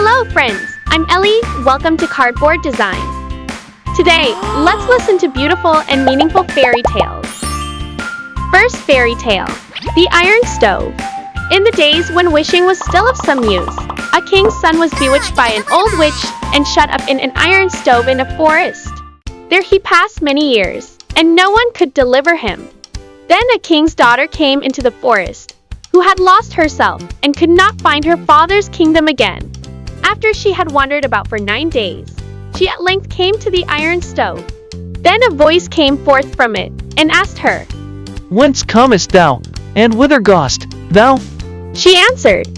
Hello friends, I'm Ellie, welcome to Cardboard Design. Today, let's listen to beautiful and meaningful fairy tales. First fairy tale, The Iron Stove. In the days when wishing was still of some use, a king's son was bewitched by an old witch and shut up in an iron stove in a forest. There he passed many years, and no one could deliver him. Then a king's daughter came into the forest, who had lost herself and could not find her father's kingdom again. After she had wandered about for 9 days, she at length came to the iron stove. Then a voice came forth from it, and asked her, "Whence comest thou, and whither goest thou?" She answered,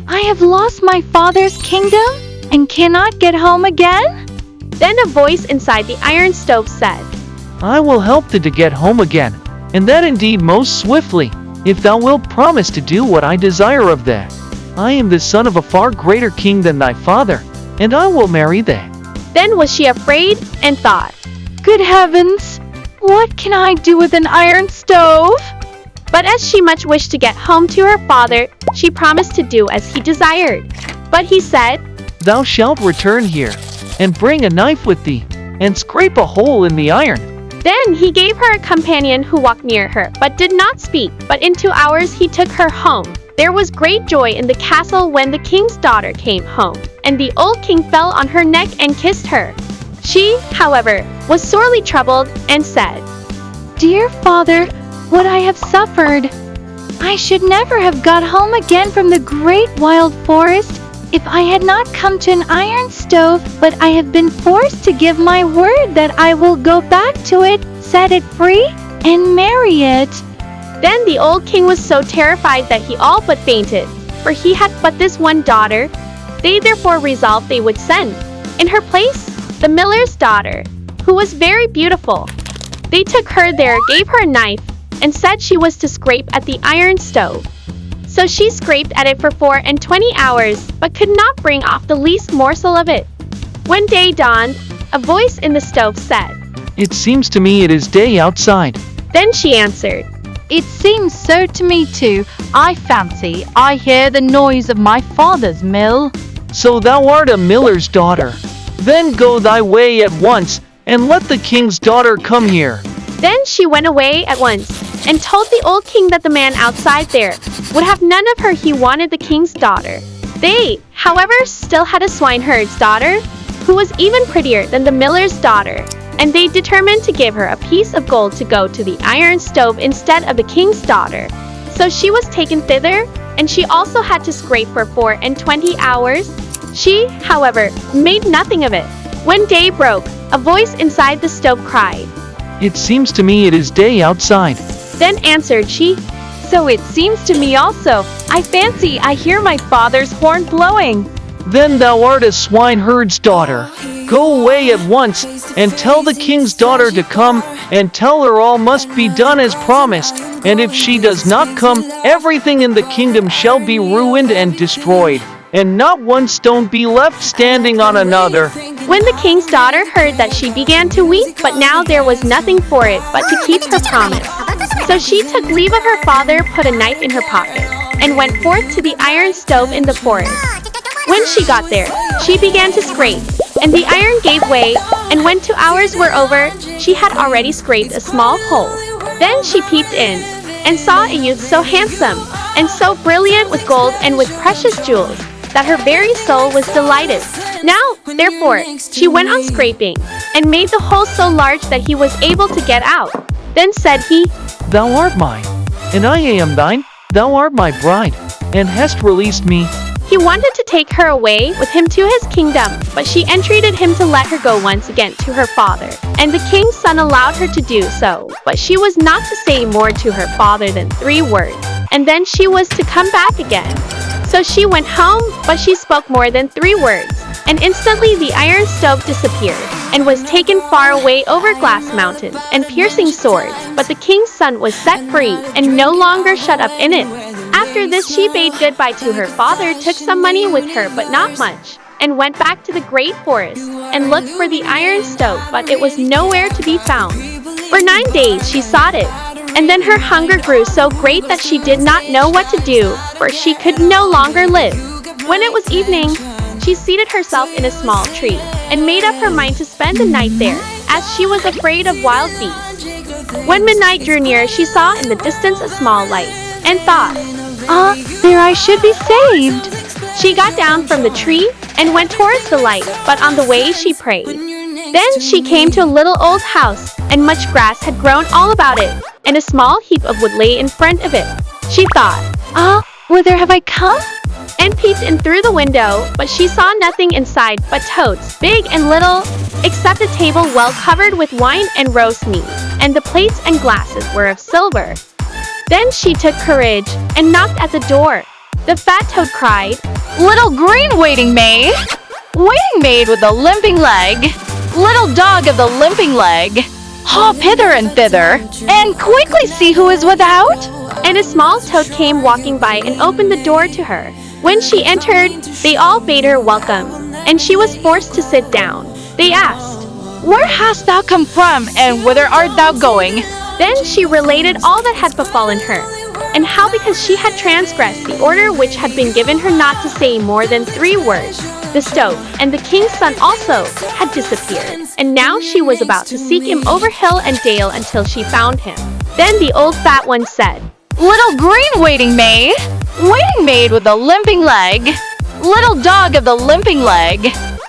"I have lost my father's kingdom, and cannot get home again." Then a voice inside the iron stove said, "I will help thee to get home again, and that indeed most swiftly, if thou wilt promise to do what I desire of thee. I am the son of a far greater king than thy father, and I will marry thee." Then was she afraid, and thought, Good heavens, what can I do with an iron stove? But as she much wished to get home to her father, she promised to do as he desired. But he said, "Thou shalt return here, and bring a knife with thee, and scrape a hole in the iron." Then he gave her a companion who walked near her, but did not speak. But in 2 hours he took her home. There was great joy in the castle when the king's daughter came home, and the old king fell on her neck and kissed her. She, however, was sorely troubled, and said, Dear father, what I have suffered! I should never have got home again from the great wild forest if I had not come to an iron stove, but I have been forced to give my word that I will go back to it, set it free, and marry it. Then the old king was so terrified that he all but fainted, for he had but this one daughter. They therefore resolved they would send, in her place, the miller's daughter, who was very beautiful. They took her there, gave her a knife, and said she was to scrape at the iron stove. So she scraped at it for 24 hours, but could not bring off the least morsel of it. When day dawned, a voice in the stove said, "It seems to me it is day outside." Then she answered, It seems so to me too. I fancy I hear the noise of my father's mill. "So thou art a miller's daughter. Then go thy way at once, and let the king's daughter come here." Then she went away at once, and told the old king that the man outside there would have none of her. He wanted the king's daughter. They, however, still had a swineherd's daughter, who was even prettier than the miller's daughter, and they determined to give her a piece of gold to go to the iron stove instead of the king's daughter. So she was taken thither, and she also had to scrape for 24 hours. She, however, made nothing of it. When day broke, a voice inside the stove cried, "It seems to me it is day outside." Then answered she, So it seems to me also. I fancy I hear my father's horn blowing. "Then thou art a swineherd's daughter. Go away at once, and tell the king's daughter to come, and tell her all must be done as promised, and if she does not come, everything in the kingdom shall be ruined and destroyed, and not one stone be left standing on another." When the king's daughter heard that, she began to weep, but now there was nothing for it but to keep her promise. So she took leave of her father, put a knife in her pocket, and went forth to the iron stove in the forest. When she got there, she began to scrape, and the iron gave way, and when 2 hours were over, she had already scraped a small hole. Then she peeped in, and saw a youth so handsome, and so brilliant with gold and with precious jewels, that her very soul was delighted. Now, therefore, she went on scraping, and made the hole so large that he was able to get out. Then said he, "Thou art mine, and I am thine. Thou art my bride, and hast released me." He wanted to take her away with him to his kingdom, but she entreated him to let her go once again to her father. And the king's son allowed her to do so, but she was not to say more to her father than 3 words, and then she was to come back again. So she went home, but she spoke more than 3 words, and instantly the iron stove disappeared, and was taken far away over glass mountains and piercing swords. But the king's son was set free, and no longer shut up in it. After this she bade goodbye to her father, took some money with her, but not much, and went back to the great forest, and looked for the iron stove, but it was nowhere to be found. For 9 days she sought it, and then her hunger grew so great that she did not know what to do, for she could no longer live. When it was evening, she seated herself in a small tree, and made up her mind to spend the night there, as she was afraid of wild beasts. When midnight drew near, she saw in the distance a small light, and thought, there I should be saved. She got down from the tree, and went towards the light, but on the way she prayed. Then she came to a little old house, and much grass had grown all about it, and a small heap of wood lay in front of it. She thought, whither have I come? And peeped in through the window, but she saw nothing inside but toads, big and little, except a table well covered with wine and roast meat, and the plates and glasses were of silver. Then she took courage, and knocked at the door. The fat toad cried, Little green waiting maid with a limping leg, little dog of the limping leg, hop hither and thither, and quickly see who is without. And a small toad came walking by and opened the door to her. When she entered, they all bade her welcome, and she was forced to sit down. They asked, Where hast thou come from, and whither art thou going? Then she related all that had befallen her, and how because she had transgressed the order which had been given her not to say more than 3 words, the stove and the king's son also had disappeared, and now she was about to seek him over hill and dale until she found him. Then the old fat one said, Little green waiting maid with a limping leg, little dog of the limping leg,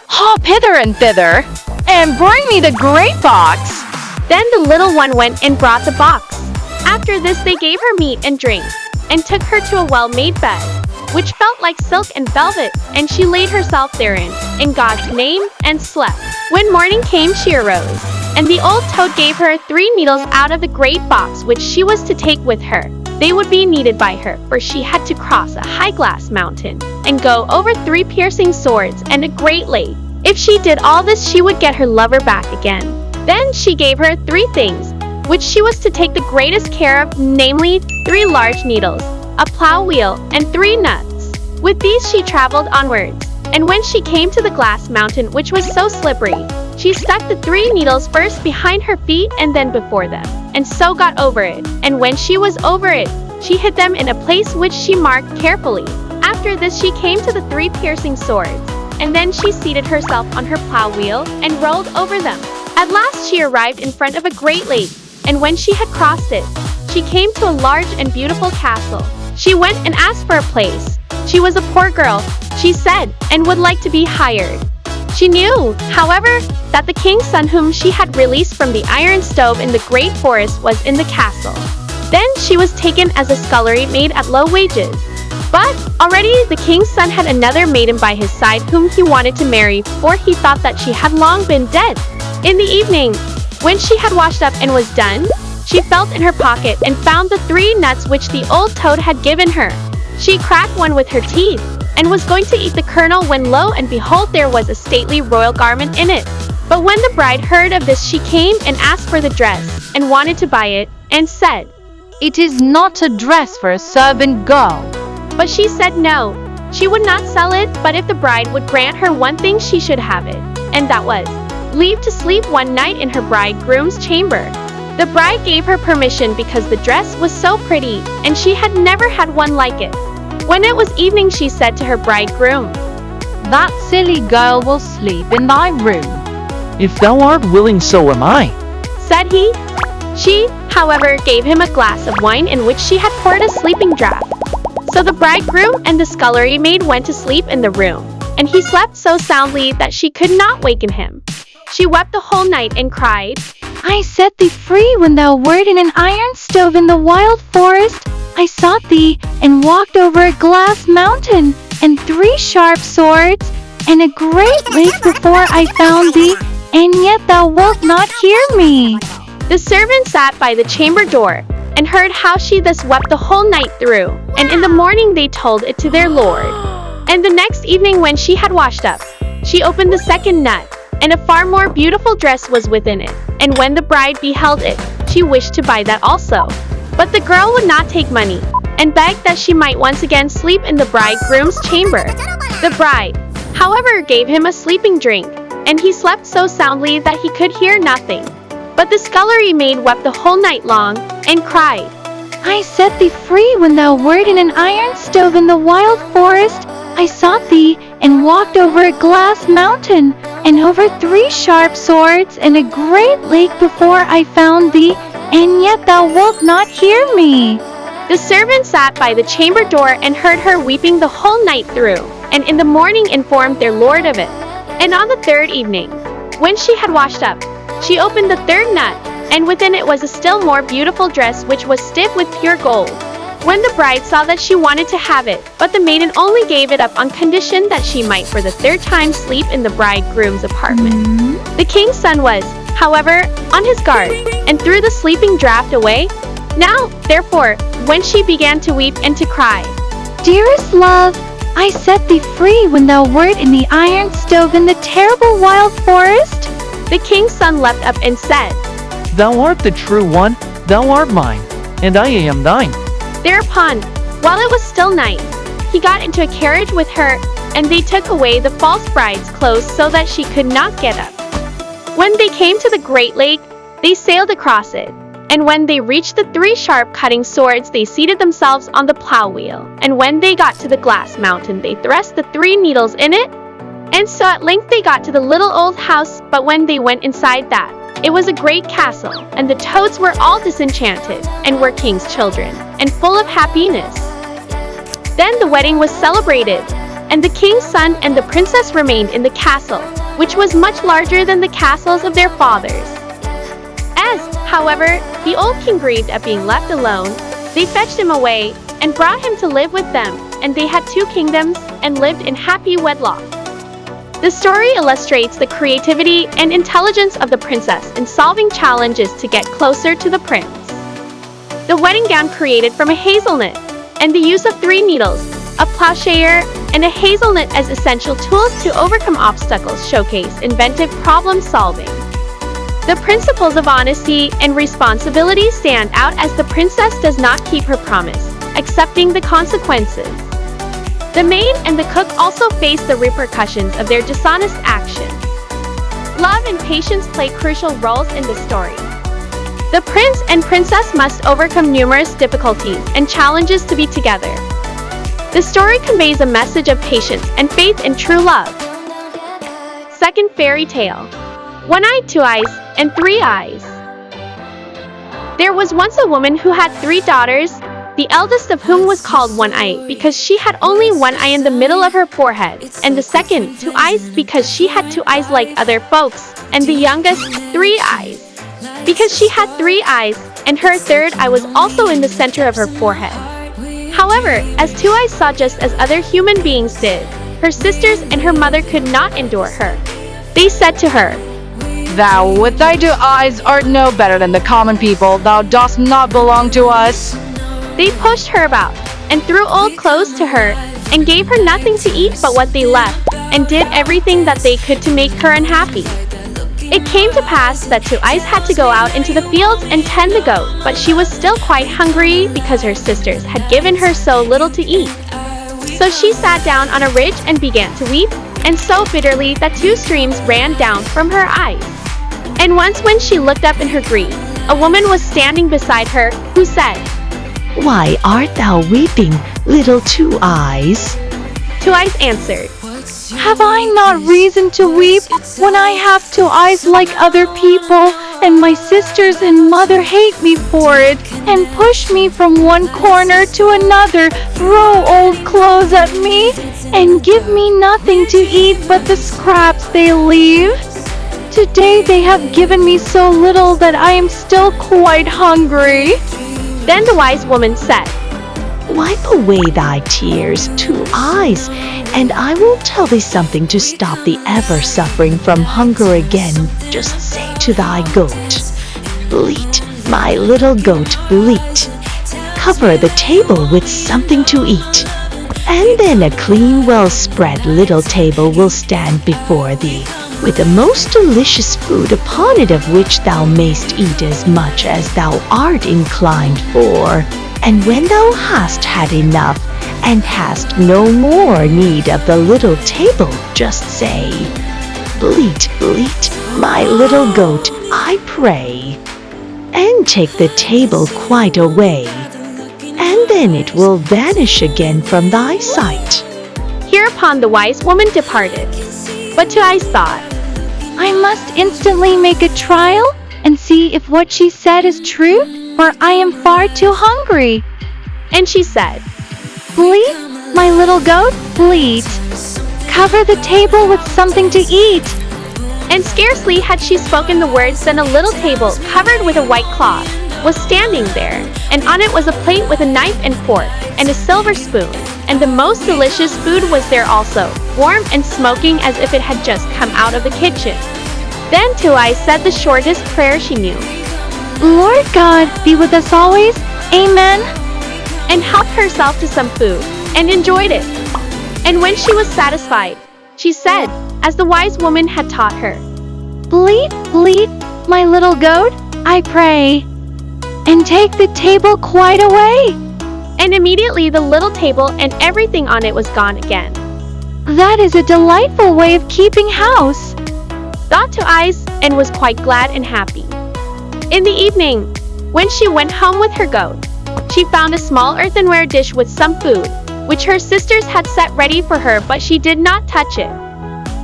hop hither and thither, and bring me the great box. Then the little one went and brought the box. After this they gave her meat and drink, and took her to a well-made bed, which felt like silk and velvet, and she laid herself therein, in God's name, and slept. When morning came she arose, and the old toad gave her 3 needles out of the great box which she was to take with her. They would be needed by her, for she had to cross a high glass mountain, and go over 3 piercing swords and a great lake. If she did all this she would get her lover back again. Then she gave her 3 things, which she was to take the greatest care of, namely 3 large needles, a plow wheel, and 3 nuts. With these she traveled onwards, and when she came to the glass mountain which was so slippery, she stuck the 3 needles first behind her feet and then before them, and so got over it. And when she was over it, she hid them in a place which she marked carefully. After this she came to the 3 piercing swords, and then she seated herself on her plow wheel and rolled over them. At last she arrived in front of a great lake, and when she had crossed it, she came to a large and beautiful castle. She went and asked for a place. She was a poor girl, she said, and would like to be hired. She knew, however, that the king's son whom she had released from the iron stove in the great forest was in the castle. Then she was taken as a scullery maid at low wages. But already the king's son had another maiden by his side whom he wanted to marry, for he thought that she had long been dead. In the evening, when she had washed up and was done, she felt in her pocket and found the 3 nuts which the old toad had given her. She cracked one with her teeth, and was going to eat the kernel when lo and behold there was a stately royal garment in it. But when the bride heard of this she came and asked for the dress, and wanted to buy it, and said, It is not a dress for a servant girl. But she said no, she would not sell it, but if the bride would grant her one thing she should have it, and that was leave to sleep one night in her bridegroom's chamber. The bride gave her permission because the dress was so pretty, and she had never had one like it. When it was evening she said to her bridegroom, That silly girl will sleep in thy room. If thou art willing, so am I, said he. She, however, gave him a glass of wine in which she had poured a sleeping draught. So the bridegroom and the scullery maid went to sleep in the room, and he slept so soundly that she could not waken him. She wept the whole night and cried, I set thee free when thou wert in an iron stove in the wild forest. I sought thee, and walked over a glass mountain, and 3 sharp swords, and a great lake before I found thee, and yet thou wilt not hear me. The servant sat by the chamber door, and heard how she thus wept the whole night through, and in the morning they told it to their lord. And the next evening when she had washed up, she opened the 2nd nut, and a far more beautiful dress was within it, and when the bride beheld it, she wished to buy that also. But the girl would not take money, and begged that she might once again sleep in the bridegroom's chamber. The bride, however, gave him a sleeping drink, and he slept so soundly that he could hear nothing. But the scullery maid wept the whole night long, and cried, I set thee free when thou wert in an iron stove in the wild forest. I sought thee, and walked over a glass mountain, and over 3 sharp swords, and a great lake before I found thee, and yet thou wilt not hear me. The servant sat by the chamber door and heard her weeping the whole night through, and in the morning informed their lord of it. And on the 3rd evening, when she had washed up, she opened the 3rd nut, and within it was a still more beautiful dress which was stiff with pure gold. When the bride saw that, she wanted to have it, but the maiden only gave it up on condition that she might for the 3rd time sleep in the bridegroom's apartment. The king's son was, however, on his guard, and threw the sleeping draught away. Now, therefore, when she began to weep and to cry, Dearest love, I set thee free when thou wert in the iron stove in the terrible wild forest. the king's son leapt up and said, Thou art the true one, thou art mine, and I am thine. Thereupon, while it was still night, he got into a carriage with her, and they took away the false bride's clothes so that she could not get up. When they came to the great lake, they sailed across it, and when they reached the 3 sharp cutting swords, they seated themselves on the plow wheel, and when they got to the glass mountain, they thrust the 3 needles in it, and so at length they got to the little old house. But when they went inside that, it was a great castle, and the toads were all disenchanted, and were king's children, and full of happiness. Then the wedding was celebrated, and the king's son and the princess remained in the castle, which was much larger than the castles of their fathers. As, however, the old king grieved at being left alone, they fetched him away, and brought him to live with them, and they had 2 kingdoms, and lived in happy wedlock. The story illustrates the creativity and intelligence of the princess in solving challenges to get closer to the prince. The wedding gown created from a hazelnut, and the use of 3 needles, a plowshare, and a hazelnut as essential tools to overcome obstacles showcase inventive problem solving. The principles of honesty and responsibility stand out as the princess does not keep her promise, accepting the consequences. The maid and the cook also face the repercussions of their dishonest actions. Love and patience play crucial roles in the story. The prince and princess must overcome numerous difficulties and challenges to be together. The story conveys a message of patience and faith in true love. Second fairy tale. One eye, 2 eyes, and 3 eyes. There was once a woman who had 3 daughters, the eldest of whom was called One Eye because she had only 1 eye in the middle of her forehead, and the second 2 eyes because she had 2 eyes like other folks, and the youngest 3 eyes because she had 3 eyes, and her 3rd eye was also in the center of her forehead. However, as 2 eyes saw just as other human beings did, her sisters and her mother could not endure her. They said to her, Thou with thy 2 eyes art no better than the common people, thou dost not belong to us. They pushed her about, and threw old clothes to her, and gave her nothing to eat but what they left, and did everything that they could to make her unhappy. It came to pass that 2 eyes had to go out into the fields and tend the goat, but she was still quite hungry because her sisters had given her so little to eat. So she sat down on a ridge and began to weep, and so bitterly that 2 streams ran down from her eyes. And once when she looked up in her grief, a woman was standing beside her, who said, Why art thou weeping, little 2 eyes? 2 eyes answered, Have I not reason to weep when I have 2 eyes like other people, and my sisters and mother hate me for it, and push me from one corner to another, throw old clothes at me, and give me nothing to eat but the scraps they leave? Today they have given me so little that I am still quite hungry. Then the wise woman said, Wipe away thy tears, 2 eyes, and I will tell thee something to stop thee ever suffering from hunger again. Just say to thy goat, Bleat, my little goat, bleat. Cover the table with something to eat, and then a clean, well-spread little table will stand before thee, with the most delicious food upon it, of which thou mayst eat as much as thou art inclined for. And when thou hast had enough, and hast no more need of the little table, just say, Bleat, bleat, my little goat, I pray, and take the table quite away, and then it will vanish again from thy sight. Hereupon the wise woman departed. But Two Eyes thought, I must instantly make a trial and see if what she said is true, for I am far too hungry. and she said, Bleat, my little goat, bleat. Cover the table with something to eat. and scarcely had she spoken the words than a little table covered with a white cloth was standing there, and on it was a plate with a knife and fork, and a silver spoon, and the most delicious food was there also, warm and smoking as if it had just come out of the kitchen. Then Two Eyes said the shortest prayer she knew, Lord God, be with us always. Amen. and helped herself to some food, and enjoyed it. And when she was satisfied, she said, as the wise woman had taught her, Bleat, bleat, my little goat, I pray. And take the table quite away. and immediately the little table and everything on it was gone again. That is a delightful way of keeping house. Thought Two Eyes, and was quite glad and happy. In the evening, when she went home with her goat, she found a small earthenware dish with some food, which her sisters had set ready for her, but she did not touch it.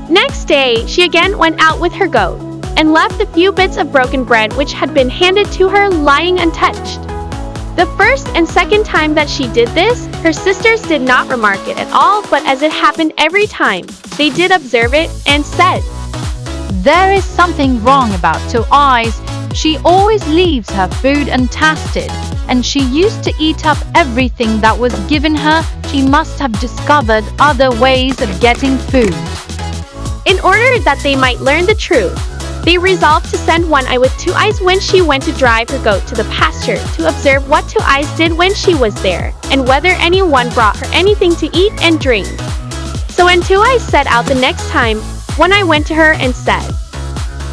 Next day, she again went out with her goat, and left the few bits of broken bread which had been handed to her lying untouched. The first and second time that she did this, her sisters did not remark it at all, but as it happened every time, they did observe it, and said, There is something wrong about Two Eyes. She always leaves her food untasted, and she used to eat up everything that was given her. She must have discovered other ways of getting food. In order that they might learn the truth, they resolved to send One Eye with Two Eyes when she went to drive her goat to the pasture to observe what Two Eyes did when she was there, and whether anyone brought her anything to eat and drink. So when Two Eyes set out the next time, One Eye went to her and said,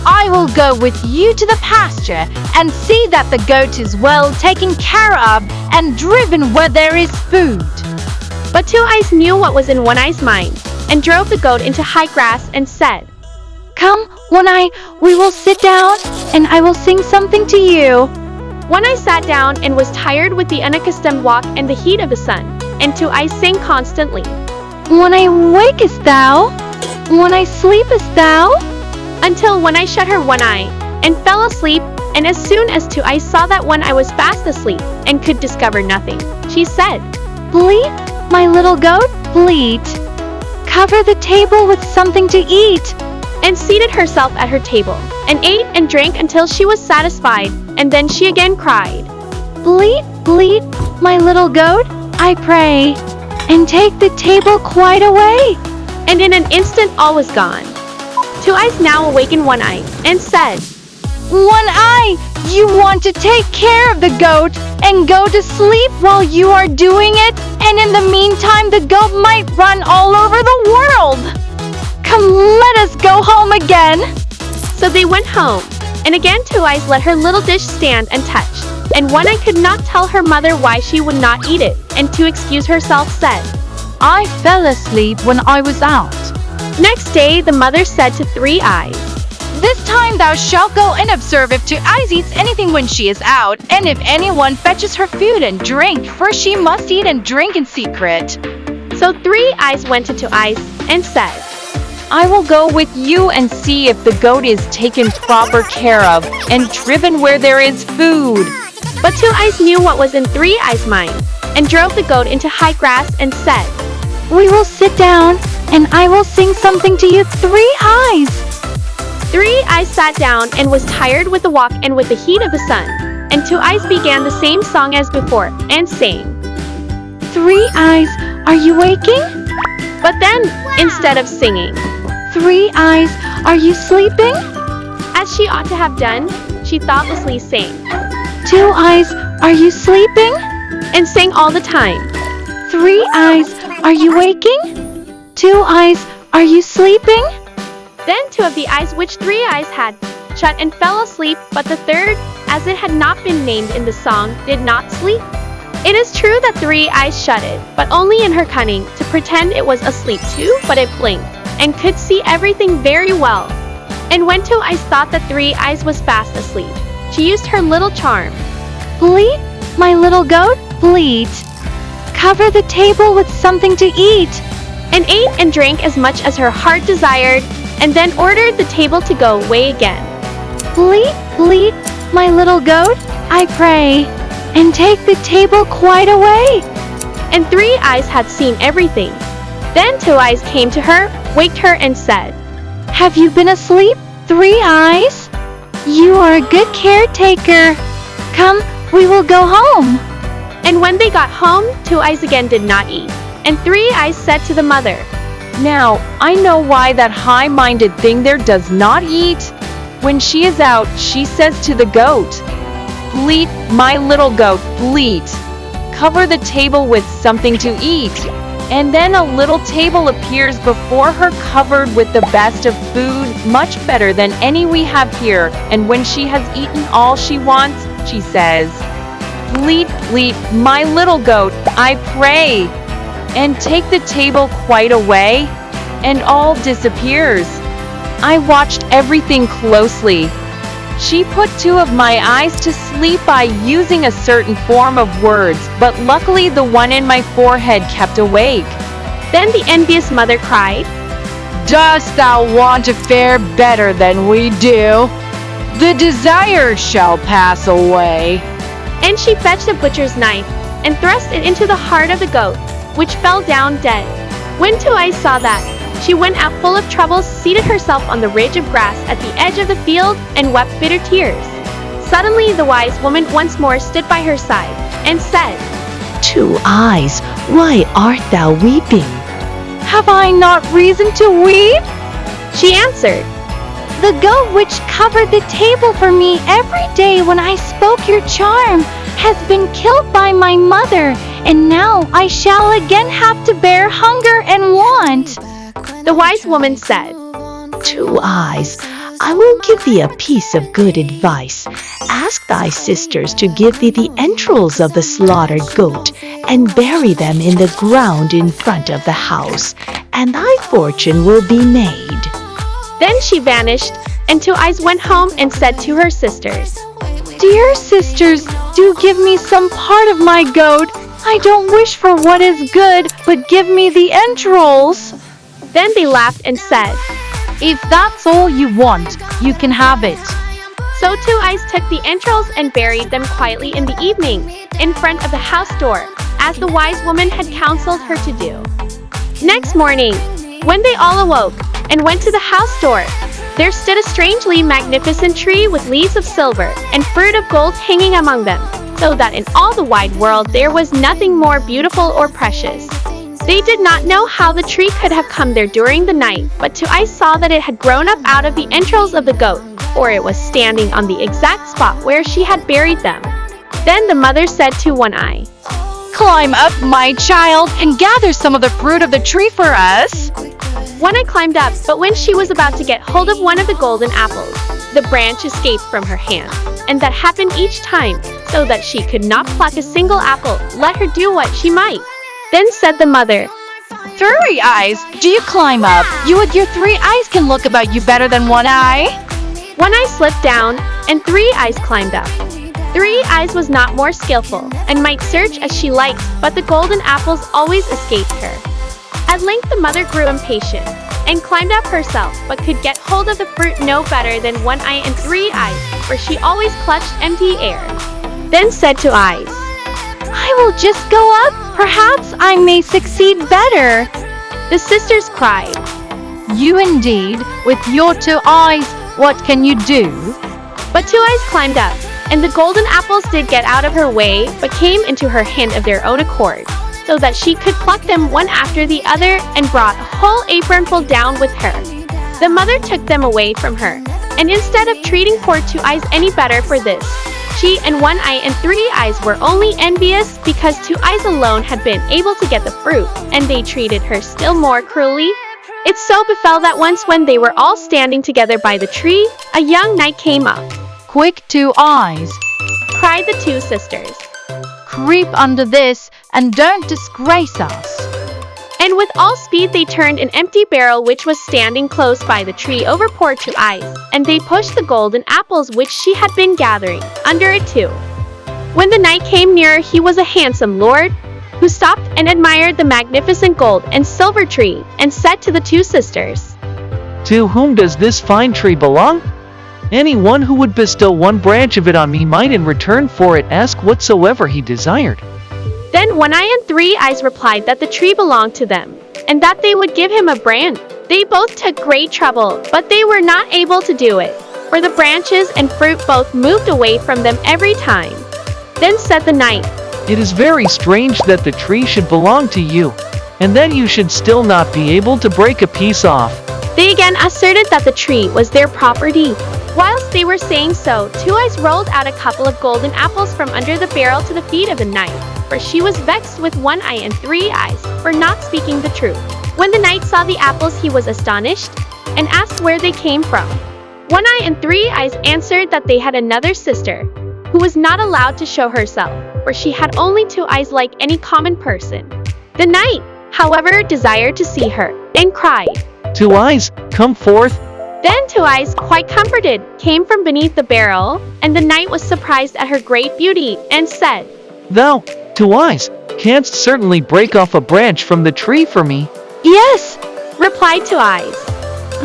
I will go with you to the pasture and see that the goat is well taken care of and driven where there is food. But Two Eyes knew what was in One Eye's mind, and drove the goat into high grass and said, Come, One Eye, we will sit down, and I will sing something to you. One Eye sat down and was tired with the unaccustomed walk and the heat of the sun, and Two Eyes sang constantly, One Eye, wakest thou? One Eye, sleepest thou? until One Eye shut her one eye, and fell asleep, and as soon as Two Eyes saw that One Eye was fast asleep, and could discover nothing, she said, Bleat, my little goat, bleat. Cover the table with something to eat. and seated herself at her table, and ate and drank until she was satisfied, and then she again cried, Bleat, bleat, my little goat, I pray. And take the table quite away. and in an instant all was gone. Two Eyes now awakened One Eye, and said, One Eye, you want to take care of the goat and go to sleep while you are doing it, and in the meantime the goat might run all over the world. Come, let us go home again. So they went home, and again Two Eyes let her little dish stand untouched, and One Eye could not tell her mother why she would not eat it, and to excuse herself said, I fell asleep when I was out. Next day the mother said to Three Eyes, This time thou shalt go and observe if Two Eyes eats anything when she is out, and if anyone fetches her food and drink, for she must eat and drink in secret. So Three Eyes went to Two Eyes, and said, I will go with you and see if the goat is taken proper care of and driven where there is food. But Two Eyes knew what was in Three Eyes' mind, and drove the goat into high grass, and said, We will sit down, and I will sing something to you, Three Eyes. Three Eyes sat down and was tired with the walk and with the heat of the sun, and Two Eyes began the same song as before, and sang, Three Eyes, are you waking? But then, instead of singing, Three Eyes, are you sleeping? as she ought to have done, she thoughtlessly sang, Two Eyes, are you sleeping? and sang all the time. Three Eyes, are you waking? Two Eyes, are you sleeping? Then two of the eyes which Three Eyes had shut and fell asleep, but the third, as it had not been named in the song, did not sleep. It is true that Three Eyes shut it, but only in her cunning, to pretend it was asleep too, but it blinked, and could see everything very well. And when Two Eyes thought that Three Eyes was fast asleep, she used her little charm, Bleat, my little goat, bleat. Cover the table with something to eat. and ate and drank as much as her heart desired, and then ordered the table to go away again. Bleat, bleat, my little goat, I pray, and take the table quite away. And Three Eyes had seen everything. Then Two Eyes came to her, waked her, and said, Have you been asleep, Three Eyes? You are a good caretaker. Come, we will go home. And when they got home, Two Eyes again did not eat. And Three Eyes said to the mother, Now, I know why that high-minded thing there does not eat. When she is out, she says to the goat, Bleat, my little goat, bleat. Cover the table with something to eat. And then a little table appears before her covered with the best of food, much better than any we have here. And when she has eaten all she wants, she says, Bleat, bleat, my little goat, I pray. And take the table quite away, and all disappears. I watched everything closely. She put two of my eyes to sleep by using a certain form of words, but luckily the one in my forehead kept awake. Then the envious mother cried, Dost thou want to fare better than we do? The desire shall pass away. And she fetched a butcher's knife, and thrust it into the heart of the goat, which fell down dead. When Two Eyes saw that, she went out full of troubles, seated herself on the ridge of grass at the edge of the field, and wept bitter tears. Suddenly the wise woman once more stood by her side, and said, Two Eyes, why art thou weeping? Have I not reason to weep? She answered, The goat which covered the table for me every day when I spoke your charm has been killed by my mother, and now I shall again have to bear hunger and want. The wise woman said, Two Eyes, I will give thee a piece of good advice. Ask thy sisters to give thee the entrails of the slaughtered goat, and bury them in the ground in front of the house, and thy fortune will be made. Then she vanished, and Two Eyes went home and said to her sisters, Dear sisters, do give me some part of my goat. I don't wish for what is good, but give me the entrails. Then they laughed and said, If that's all you want, you can have it. So Two Eyes took the entrails and buried them quietly in the evening, in front of the house door, as the wise woman had counseled her to do. Next morning, when they all awoke and went to the house door, there stood a strangely magnificent tree with leaves of silver and fruit of gold hanging among them, so that in all the wide world there was nothing more beautiful or precious. They did not know how the tree could have come there during the night, but Two Eyes saw that it had grown up out of the entrails of the goat, for it was standing on the exact spot where she had buried them. Then the mother said to One Eye, Climb up, my child, and gather some of the fruit of the tree for us. One Eye climbed up, but when she was about to get hold of one of the golden apples, the branch escaped from her hand, and that happened each time, so that she could not pluck a single apple, let her do what she might. Then said the mother, Three Eyes, do you climb up? You with your three eyes can look about you better than One Eye. One Eye slipped down, and Three Eyes climbed up. Three Eyes was not more skillful, and might search as she liked, but the golden apples always escaped her. At length the mother grew impatient, and climbed up herself, but could get hold of the fruit no better than One Eye and Three Eyes, for she always clutched empty air. Then said Two Eyes, I will just go up. Perhaps I may succeed better. The sisters cried, You indeed, with your 2 eyes, what can you do? But Two Eyes climbed up, and the golden apples did get out of her way, but came into her hand of their own accord, so that she could pluck them one after the other, and brought a whole apronful down with her. The mother took them away from her, and instead of treating poor Two Eyes any better for this, she and One Eye and Three Eyes were only envious because Two Eyes alone had been able to get the fruit, and they treated her still more cruelly. It so befell that once when they were all standing together by the tree, a young knight came up. Quick, 2 eyes, Cried the two sisters, creep under this, and don't disgrace us. and with all speed they turned an empty barrel which was standing close by the tree over poor Two Eyes, and they pushed the golden apples which she had been gathering under it too. When the knight came nearer, he was a handsome lord, who stopped and admired the magnificent gold and silver tree, and said to the two sisters, "To whom does this fine tree belong? Anyone who would bestow one branch of it on me might in return for it ask whatsoever he desired." Then One Eye and Three Eyes replied that the tree belonged to them, and that they would give him a branch. They both took great trouble, but they were not able to do it, for the branches and fruit both moved away from them every time. Then said the knight, "It is very strange that the tree should belong to you, and that you should still not be able to break a piece off." They again asserted that the tree was their property. Whilst they were saying so, Two Eyes rolled out a couple of golden apples from under the barrel to the feet of the knight, for she was vexed with One Eye and Three Eyes for not speaking the truth. When the knight saw the apples, he was astonished and asked where they came from. One Eye and Three Eyes answered that they had another sister, who was not allowed to show herself, for she had only two eyes like any common person. The knight, however, desired to see her, and cried, "Two Eyes, come forth." Then Two Eyes, quite comforted, came from beneath the barrel, and the knight was surprised at her great beauty, and said, "Thou, Two Eyes, canst certainly break off a branch from the tree for me." Yes, replied Two Eyes.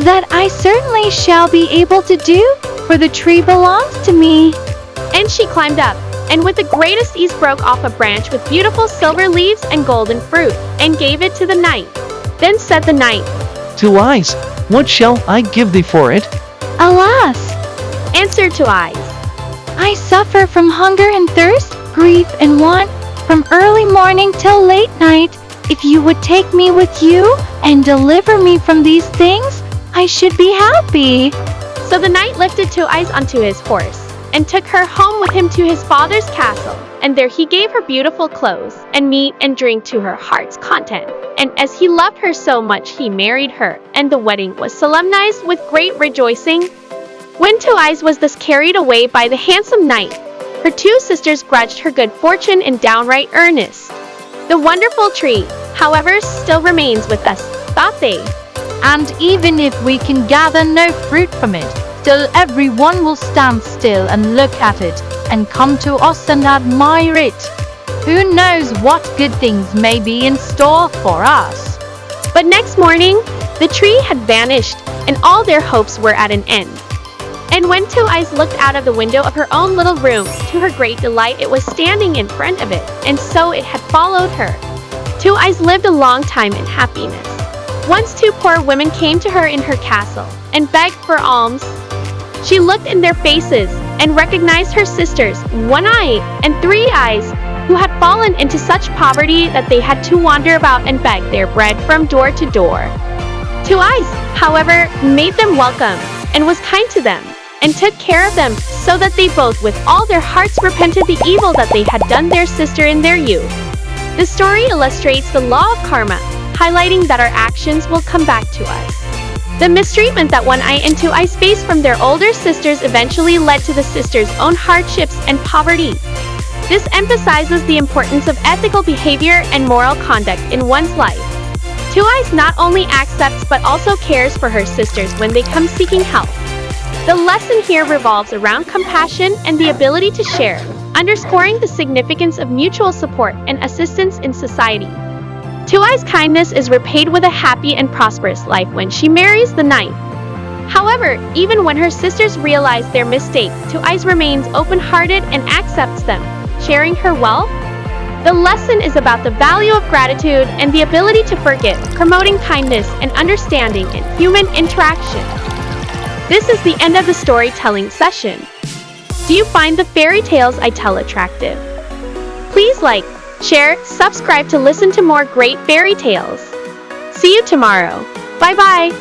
that I certainly shall be able to do, for the tree belongs to me. And she climbed up, and with the greatest ease broke off a branch with beautiful silver leaves and golden fruit, and gave it to the knight. Then said the knight, "Two Eyes, what shall I give thee for it?" Alas, answered Two Eyes, I suffer from hunger and thirst, grief and want, from early morning till late night. If you would take me with you, and deliver me from these things, I should be happy. So the knight lifted Two Eyes onto his horse, and took her home with him to his father's castle, and there he gave her beautiful clothes, and meat and drink to her heart's content. And as he loved her so much, he married her, and the wedding was solemnized with great rejoicing. When Two Eyes was thus carried away by the handsome knight, her two sisters grudged her good fortune in downright earnest. The wonderful tree, however, still remains with us, thought they. And even if we can gather no fruit from it, still everyone will stand still and look at it, and come to us and admire it. Who knows what good things may be in store for us? But next morning, the tree had vanished, and all their hopes were at an end. And when Two Eyes looked out of the window of her own little room, to her great delight it was standing in front of it, and so it had followed her. Two Eyes lived a long time in happiness. Once two poor women came to her in her castle, and begged for alms. She looked in their faces, and recognized her sisters, One Eye and Three Eyes, who had fallen into such poverty that they had to wander about and beg their bread from door to door. Two Eyes, however, made them welcome, and was kind to them, and took care of them, so that they both with all their hearts repented the evil that they had done their sister in their youth. The story illustrates the law of karma, highlighting that our actions will come back to us. The mistreatment that One Eye and Two Eyes faced from their older sisters eventually led to the sisters' own hardships and poverty. This emphasizes the importance of ethical behavior and moral conduct in one's life. Two Eyes not only accepts but also cares for her sisters when they come seeking help. The lesson here revolves around compassion and the ability to share, underscoring the significance of mutual support and assistance in society. Two Eyes' kindness is repaid with a happy and prosperous life when she marries the knight. However, even when her sisters realize their mistake, Two Eyes remains open-hearted and accepts them, sharing her wealth. The lesson is about the value of gratitude and the ability to forgive, promoting kindness and understanding in human interaction. This is the end of the storytelling session. Do you find the fairy tales I tell attractive? Please like, share, subscribe to listen to more great fairy tales. See you tomorrow. Bye-bye.